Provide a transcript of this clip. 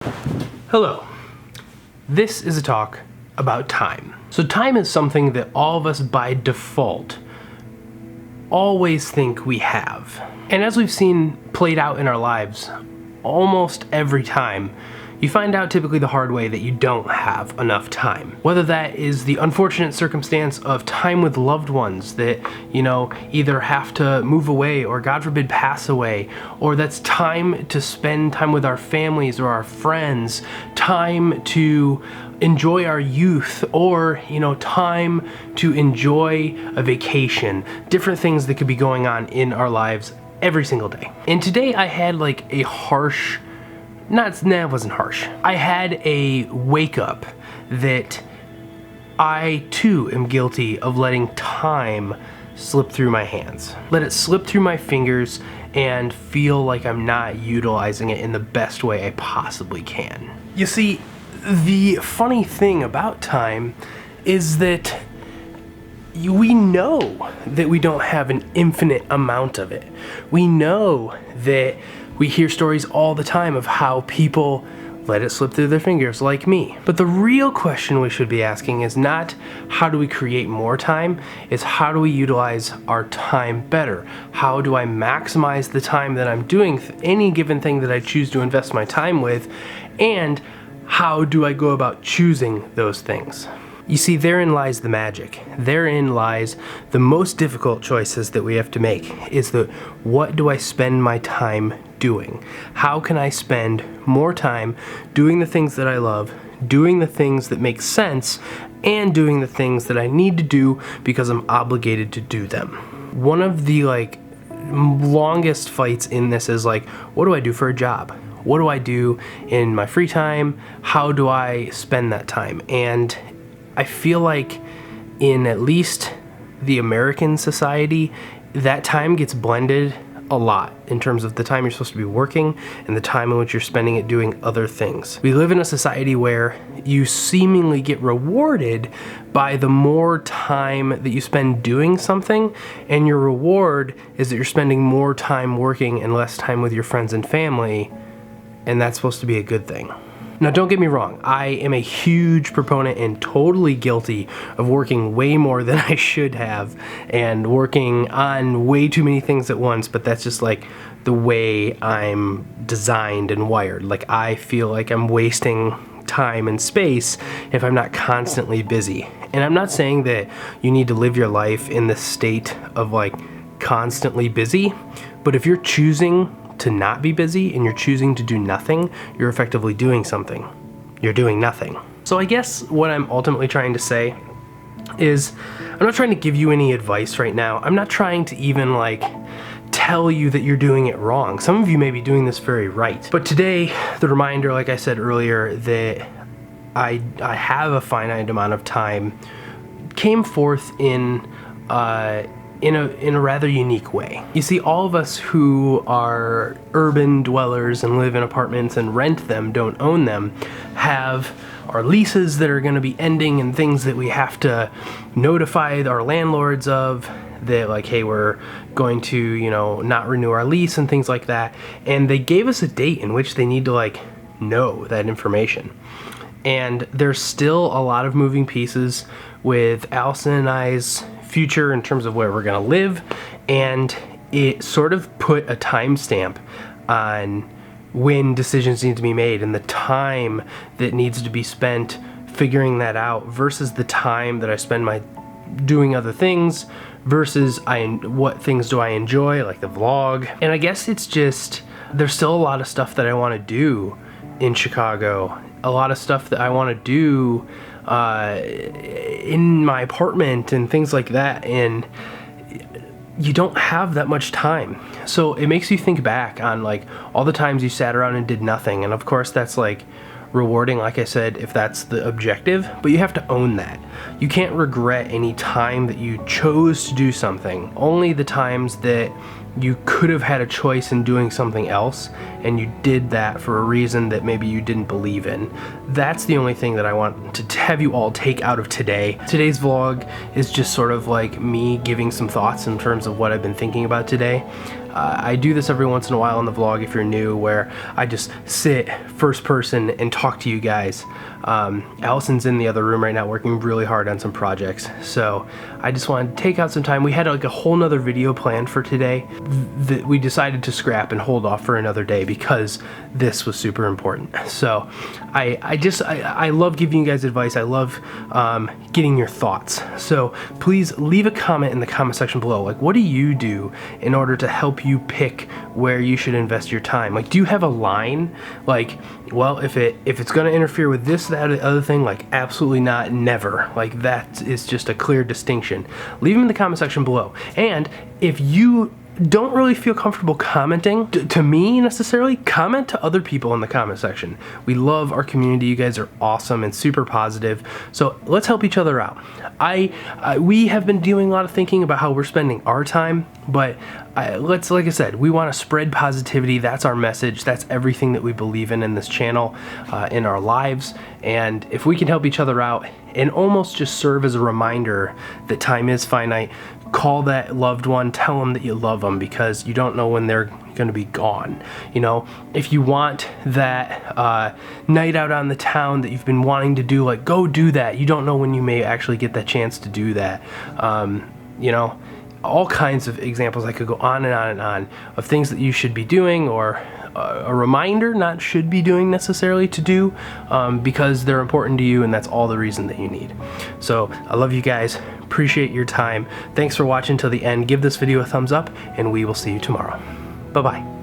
Hello. This is a talk about time. So time is something that all of us by default always think we have. And as we've seen played out in our lives, almost every time, you find out typically the hard way that you don't have enough time. Whether that is the unfortunate circumstance of time with loved ones that, either have to move away or God forbid pass away, or that's time to spend time with our families or our friends, time to enjoy our youth, or time to enjoy a vacation, different things that could be going on in our lives every single day. And today I had a harsh, it wasn't harsh. I had a wake up that I too am guilty of letting time slip through my hands. Let it slip through my fingers and feel like I'm not utilizing it in the best way I possibly can. You see, the funny thing about time is that we know that we don't have an infinite amount of it. We know that we hear stories all the time of how people let it slip through their fingers, like me. But the real question we should be asking is not how do we create more time, it's how do we utilize our time better? How do I maximize the time that I'm doing any given thing that I choose to invest my time with, and how do I go about choosing those things? You see, therein lies the magic. Therein lies the most difficult choices that we have to make, is what do I spend my time doing? How can I spend more time doing the things that I love, doing the things that make sense, and doing the things that I need to do because I'm obligated to do them? One of the longest fights in this is what do I do for a job? What do I do in my free time? How do I spend that time? And I feel like in at least the American society, that time gets blended a lot in terms of the time you're supposed to be working and the time in which you're spending it doing other things. We live in a society where you seemingly get rewarded by the more time that you spend doing something, and your reward is that you're spending more time working and less time with your friends and family, and that's supposed to be a good thing. Now, don't get me wrong, I am a huge proponent and totally guilty of working way more than I should have and working on way too many things at once, but that's just the way I'm designed and wired. I feel like I'm wasting time and space if I'm not constantly busy. And I'm not saying that you need to live your life in the state of constantly busy, but if you're choosing to not be busy and you're choosing to do nothing, you're effectively doing something. You're doing nothing. So I guess what I'm ultimately trying to say is I'm not trying to give you any advice right now. I'm not trying to even tell you that you're doing it wrong. Some of you may be doing this very right. But today, the reminder, like I said earlier, that I have a finite amount of time came forth in a rather unique way. You see, all of us who are urban dwellers and live in apartments and rent them, don't own them, have our leases that are going to be ending and things that we have to notify our landlords of, that hey, we're going to, not renew our lease and things like that. And they gave us a date in which they need to know that information. And there's still a lot of moving pieces with Allison and I's future in terms of where we're gonna live, and it sort of put a timestamp on when decisions need to be made and the time that needs to be spent figuring that out versus the time that I spend doing other things versus what things do I enjoy, like the vlog. And I guess it's just, there's still a lot of stuff that I want to do in Chicago, a lot of stuff that I want to do in my apartment and things like that, and you don't have that much time. So it makes you think back on all the times you sat around and did nothing, and of course that's rewarding, like I said, if that's the objective, but you have to own that. You can't regret any time that you chose to do something, only the times that you could have had a choice in doing something else and you did that for a reason that maybe you didn't believe in. That's the only thing that I want to have you all take out of today. Today's vlog is just sort of me giving some thoughts in terms of what I've been thinking about today. I do this every once in a while on the vlog if you're new, where I just sit first person and talk to you guys. Allison's in the other room right now working really hard on some projects, so I just wanted to take out some time. We had like a whole nother video planned for today that we decided to scrap and hold off for another day because this was super important. So I love giving you guys advice. I love getting your thoughts. So please leave a comment in the comment section below. Like, what do you do in order to help you pick where you should invest your time? Like, do you have a line? Like, well, if it's going to interfere with this, that, or the other thing, like, absolutely not, never. Like, that is just a clear distinction. Leave them in the comment section below. And if you don't really feel comfortable commenting to me necessarily, comment to other people in the comment section. We love our community. You guys are awesome and super positive. So let's help each other out. We have been doing a lot of thinking about how we're spending our time, but like I said, we want to spread positivity. That's our message. That's everything that we believe in this channel, in our lives. And if we can help each other out and almost just serve as a reminder that time is finite, call that loved one, tell them that you love them, because you don't know when they're going to be gone. You know, if you want that night out on the town that you've been wanting to do, like, go do that. You don't know when you may actually get that chance to do that. You know, all kinds of examples. I could go on and on and on of things that you should be doing, or a reminder, not should be doing necessarily, to do, because they're important to you, and that's all the reason that you need. So I love you guys. Appreciate your time. Thanks for watching till the end. Give this video a thumbs up, and we will see you tomorrow. Bye-bye.